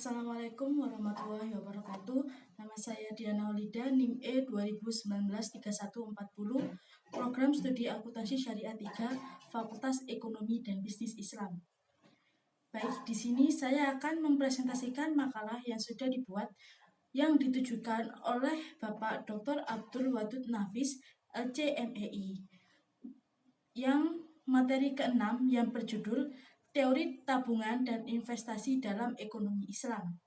Assalamualaikum warahmatullahi wabarakatuh. Nama saya Diana Olida, NIM E 2019-3140, Program Studi Akuntansi Syariah 3, Fakultas Ekonomi dan Bisnis Islam. Baik, di sini saya akan mempresentasikan makalah yang sudah dibuat yang ditujukan oleh Bapak Dr. Abdul Wadud Nafis, LC-MEI, yang materi ke-6 yang berjudul Teori Tabungan dan Investasi dalam Ekonomi Islam.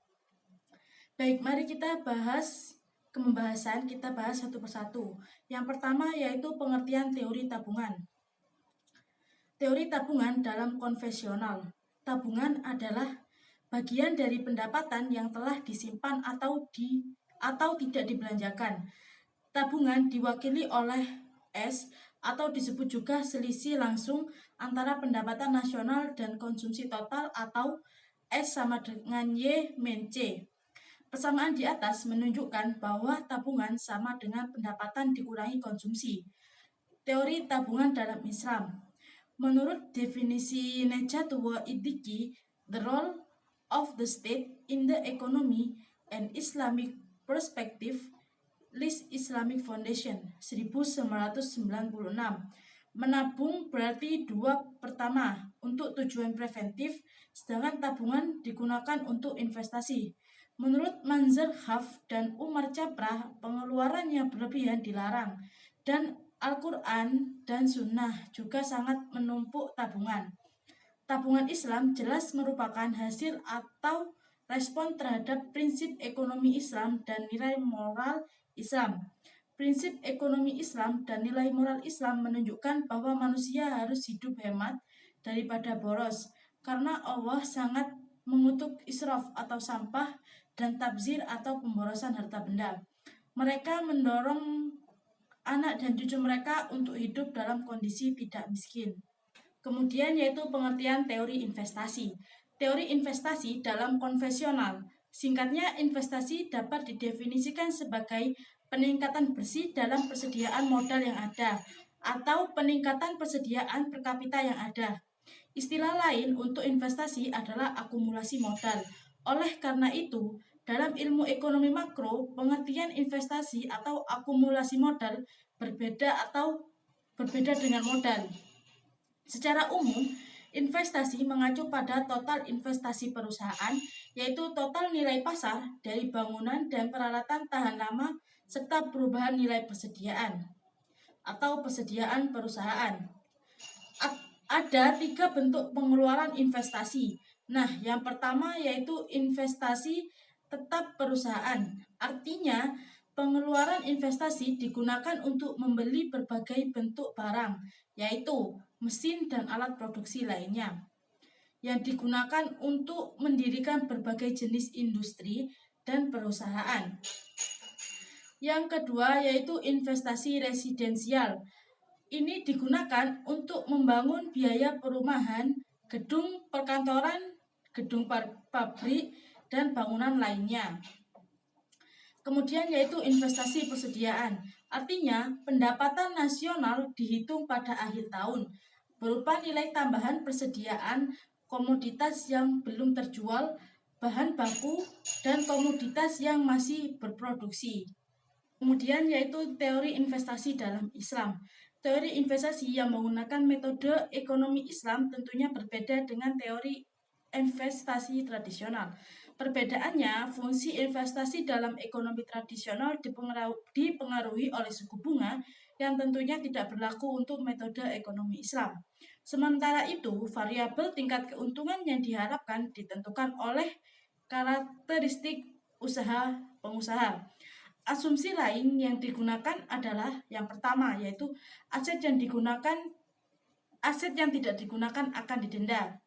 Baik, mari kita bahas kita bahas satu persatu. Yang pertama yaitu pengertian teori tabungan. Teori tabungan dalam konvensional. Tabungan adalah bagian dari pendapatan yang telah disimpan atau tidak dibelanjakan. Tabungan diwakili oleh S atau disebut juga selisih langsung antara pendapatan nasional dan konsumsi total atau S sama dengan Y min C. Persamaan di atas menunjukkan bahwa tabungan sama dengan pendapatan dikurangi konsumsi. Teori tabungan dalam Islam. Menurut definisi Najatullah Iddiki, the role of the state in the economy and Islamic perspective, List Islamic Foundation 1996. Menabung berarti pertama untuk tujuan preventif, sedangkan tabungan digunakan untuk investasi. Menurut Manzar Haf dan Umar Caprah, pengeluaran yang berlebihan dilarang, dan Al-Quran dan Sunnah juga sangat menumpuk tabungan. Tabungan Islam jelas merupakan hasil atau respon terhadap prinsip ekonomi Islam dan nilai moral Islam. Prinsip ekonomi Islam dan nilai moral Islam menunjukkan bahwa manusia harus hidup hemat daripada boros, karena Allah sangat mengutuk israf atau sampah dan tabzir atau pemborosan harta benda. Mereka mendorong anak dan cucu mereka untuk hidup dalam kondisi tidak miskin. Kemudian yaitu pengertian teori investasi. Teori investasi dalam konvensional. Singkatnya, investasi dapat didefinisikan sebagai peningkatan bersih dalam persediaan modal yang ada atau peningkatan persediaan per kapita yang ada. Istilah lain untuk investasi adalah akumulasi modal. Oleh karena itu, dalam ilmu ekonomi makro, pengertian investasi atau akumulasi modal berbeda dengan modal. Secara umum, investasi mengacu pada total investasi perusahaan, yaitu total nilai pasar dari bangunan dan peralatan tahan lama serta perubahan nilai persediaan atau persediaan perusahaan. Ada 3 bentuk pengeluaran investasi. Nah, yang pertama yaitu investasi tetap perusahaan. Artinya, pengeluaran investasi digunakan untuk membeli berbagai bentuk barang, yaitu mesin dan alat produksi lainnya, yang digunakan untuk mendirikan berbagai jenis industri dan perusahaan. Yang kedua yaitu investasi residensial. Ini digunakan untuk membangun biaya perumahan, gedung perkantoran, gedung pabrik, dan bangunan lainnya. Kemudian yaitu investasi persediaan. Artinya, pendapatan nasional dihitung pada akhir tahun berupa nilai tambahan persediaan komoditas yang belum terjual, bahan baku, dan komoditas yang masih berproduksi. Kemudian yaitu teori investasi dalam Islam. Teori investasi yang menggunakan metode ekonomi Islam tentunya berbeda dengan teori investasi tradisional. Perbedaannya, fungsi investasi dalam ekonomi tradisional dipengaruhi oleh suku bunga yang tentunya tidak berlaku untuk metode ekonomi Islam. Sementara itu, variabel tingkat keuntungan yang diharapkan ditentukan oleh karakteristik usaha pengusaha. Asumsi lain yang digunakan adalah yang pertama yaitu aset yang tidak digunakan akan didenda.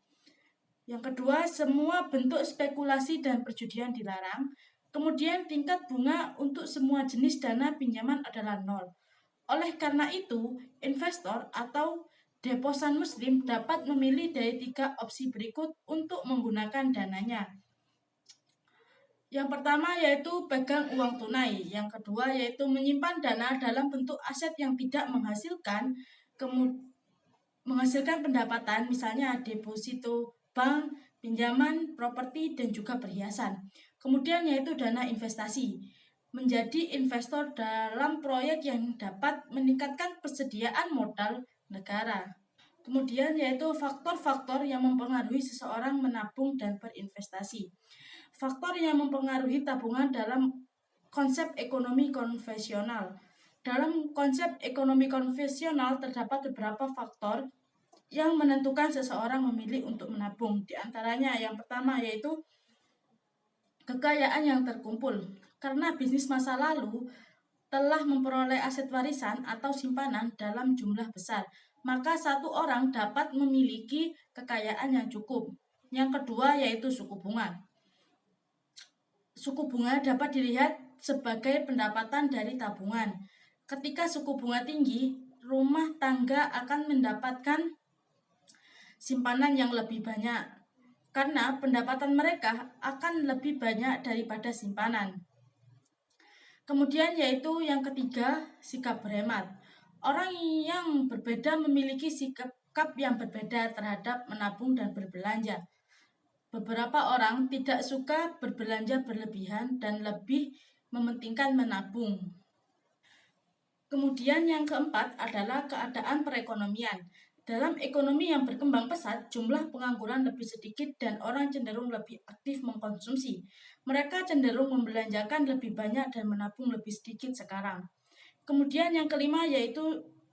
Yang kedua, semua bentuk spekulasi dan perjudian dilarang. Kemudian tingkat bunga untuk semua jenis dana pinjaman adalah 0. Oleh karena itu, investor atau deposan muslim dapat memilih dari 3 opsi berikut untuk menggunakan dananya. Yang pertama yaitu pegang uang tunai. Yang kedua yaitu menyimpan dana dalam bentuk aset yang tidak menghasilkan pendapatan, misalnya deposito bank, pinjaman, properti, dan juga perhiasan. Kemudian yaitu dana investasi, menjadi investor dalam proyek yang dapat meningkatkan persediaan modal negara. Kemudian yaitu faktor-faktor yang mempengaruhi seseorang menabung dan berinvestasi. Faktor yang mempengaruhi tabungan dalam konsep ekonomi konvensional. Dalam konsep ekonomi konvensional terdapat beberapa faktor yang menentukan seseorang memilih untuk menabung. Di antaranya yang pertama yaitu kekayaan yang terkumpul. Karena bisnis masa lalu telah memperoleh aset warisan atau simpanan dalam jumlah besar, maka satu orang dapat memiliki kekayaan yang cukup. Yang kedua yaitu suku bunga. Suku bunga dapat dilihat sebagai pendapatan dari tabungan. Ketika suku bunga tinggi, rumah tangga akan mendapatkan simpanan yang lebih banyak karena pendapatan mereka akan lebih banyak daripada simpanan. Kemudian yaitu yang ketiga, sikap berhemat. Orang yang berbeda memiliki sikap yang berbeda terhadap menabung dan berbelanja. Beberapa orang tidak suka berbelanja berlebihan dan lebih mementingkan menabung. Kemudian yang keempat adalah keadaan perekonomian. Dalam ekonomi yang berkembang pesat, jumlah pengangguran lebih sedikit dan orang cenderung lebih aktif mengkonsumsi. Mereka cenderung membelanjakan lebih banyak dan menabung lebih sedikit sekarang. Kemudian yang kelima yaitu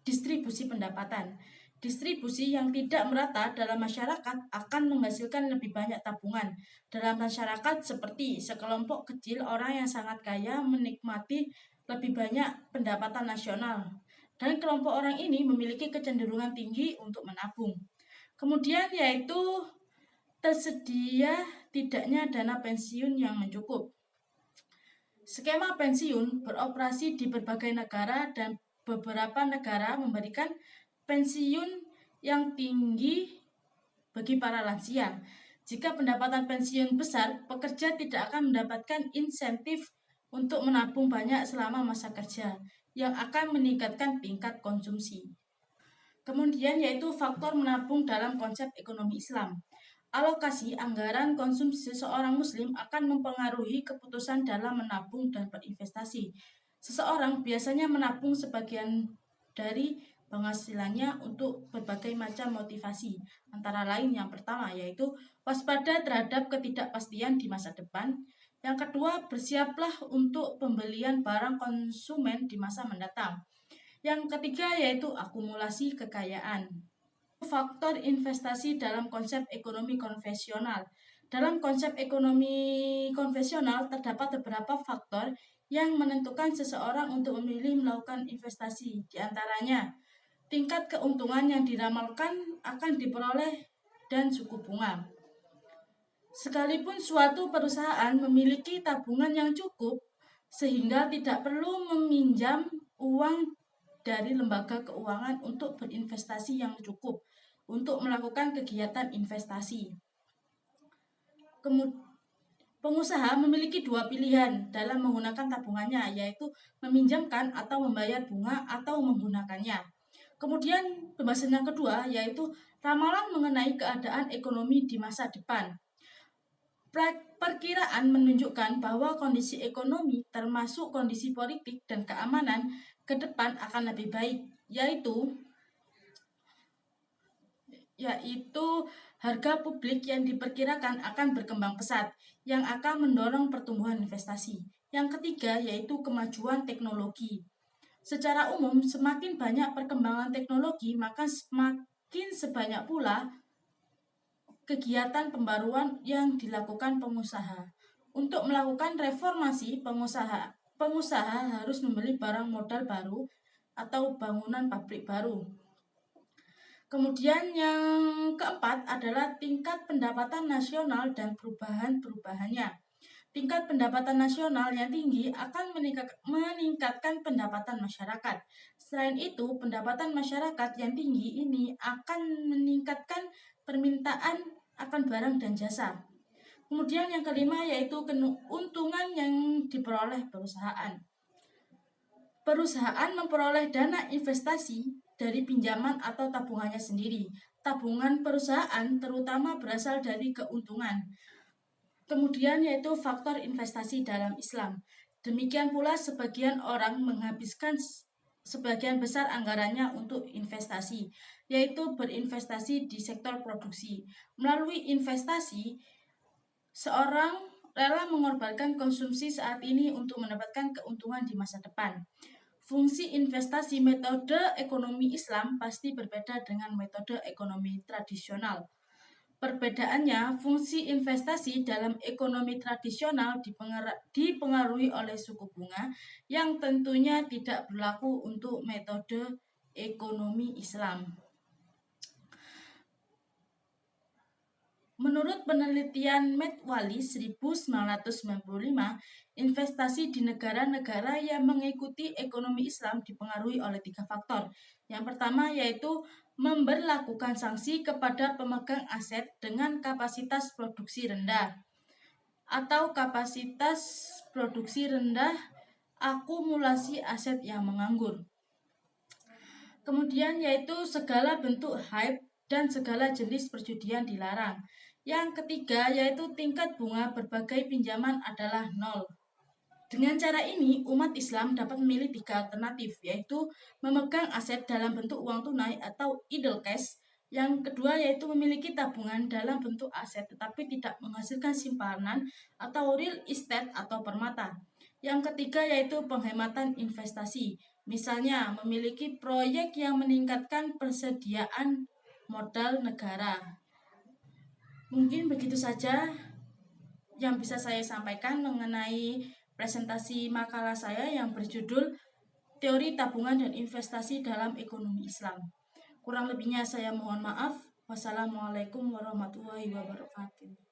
distribusi pendapatan. Distribusi yang tidak merata dalam masyarakat akan menghasilkan lebih banyak tabungan. Dalam masyarakat seperti sekelompok kecil orang yang sangat kaya menikmati lebih banyak pendapatan nasional. Dan kelompok orang ini memiliki kecenderungan tinggi untuk menabung. Kemudian yaitu tersedia tidaknya dana pensiun yang mencukup. Skema pensiun beroperasi di berbagai negara dan beberapa negara memberikan pensiun yang tinggi bagi para lansia. Jika pendapatan pensiun besar, pekerja tidak akan mendapatkan insentif untuk menabung banyak selama masa kerja, yang akan meningkatkan tingkat konsumsi. Kemudian yaitu faktor menabung dalam konsep ekonomi Islam. Alokasi anggaran konsumsi seorang muslim akan mempengaruhi keputusan dalam menabung dan berinvestasi. Seseorang biasanya menabung sebagian dari penghasilannya untuk berbagai macam motivasi. Antara lain yang pertama yaitu waspada terhadap ketidakpastian di masa depan. Yang kedua, bersiaplah untuk pembelian barang konsumen di masa mendatang. Yang ketiga yaitu akumulasi kekayaan. Faktor investasi dalam konsep ekonomi konvensional. Dalam konsep ekonomi konvensional terdapat beberapa faktor yang menentukan seseorang untuk memilih melakukan investasi. Di antaranya, tingkat keuntungan yang diramalkan akan diperoleh dan suku bunga. Sekalipun suatu perusahaan memiliki tabungan yang cukup sehingga tidak perlu meminjam uang dari lembaga keuangan untuk berinvestasi yang cukup untuk melakukan kegiatan investasi. Pengusaha memiliki dua pilihan dalam menggunakan tabungannya, yaitu meminjamkan atau membayar bunga atau menggunakannya. Kemudian pembahasan yang kedua yaitu ramalan mengenai keadaan ekonomi di masa depan. Perkiraan menunjukkan bahwa kondisi ekonomi termasuk kondisi politik dan keamanan ke depan akan lebih baik, yaitu harga publik yang diperkirakan akan berkembang pesat, yang akan mendorong pertumbuhan investasi. Yang ketiga yaitu kemajuan teknologi. Secara umum, semakin banyak perkembangan teknologi, maka semakin sebanyak pula kegiatan pembaruan yang dilakukan pengusaha. Untuk melakukan reformasi, pengusaha harus membeli barang modal baru atau bangunan pabrik baru. Kemudian yang keempat adalah tingkat pendapatan nasional dan perubahannya. Tingkat pendapatan nasional yang tinggi akan meningkatkan pendapatan masyarakat. Selain itu, pendapatan masyarakat yang tinggi ini akan meningkatkan permintaan akan barang dan jasa. Kemudian yang kelima yaitu keuntungan yang diperoleh perusahaan. Perusahaan memperoleh dana investasi dari pinjaman atau tabungannya sendiri. Tabungan perusahaan terutama berasal dari keuntungan. Kemudian yaitu faktor investasi dalam Islam. Demikian pula sebagian orang menghabiskan sebagian besar anggarannya untuk investasi, yaitu berinvestasi di sektor produksi. Melalui investasi, seorang rela mengorbankan konsumsi saat ini untuk mendapatkan keuntungan di masa depan. Fungsi investasi metode ekonomi Islam pasti berbeda dengan metode ekonomi tradisional. Perbedaannya, fungsi investasi dalam ekonomi tradisional dipengaruhi oleh suku bunga yang tentunya tidak berlaku untuk metode ekonomi Islam. Menurut penelitian Medwali 1995, investasi di negara-negara yang mengikuti ekonomi Islam dipengaruhi oleh 3 faktor. Yang pertama yaitu memberlakukan sanksi kepada pemegang aset dengan kapasitas produksi rendah atau kapasitas produksi rendah akumulasi aset yang menganggur. Kemudian yaitu segala bentuk hype dan segala jenis perjudian dilarang. Yang ketiga yaitu tingkat bunga berbagai pinjaman adalah 0. Dengan cara ini, umat Islam dapat memilih 3 alternatif, yaitu memegang aset dalam bentuk uang tunai atau idle cash. Yang kedua yaitu memiliki tabungan dalam bentuk aset tetapi tidak menghasilkan simpanan atau real estate atau permata. Yang ketiga yaitu penghematan investasi. Misalnya, memiliki proyek yang meningkatkan persediaan modal negara. Mungkin begitu saja yang bisa saya sampaikan mengenai presentasi makalah saya yang berjudul Teori Tabungan dan Investasi dalam Ekonomi Islam. Kurang lebihnya saya mohon maaf. Wassalamualaikum warahmatullahi wabarakatuh.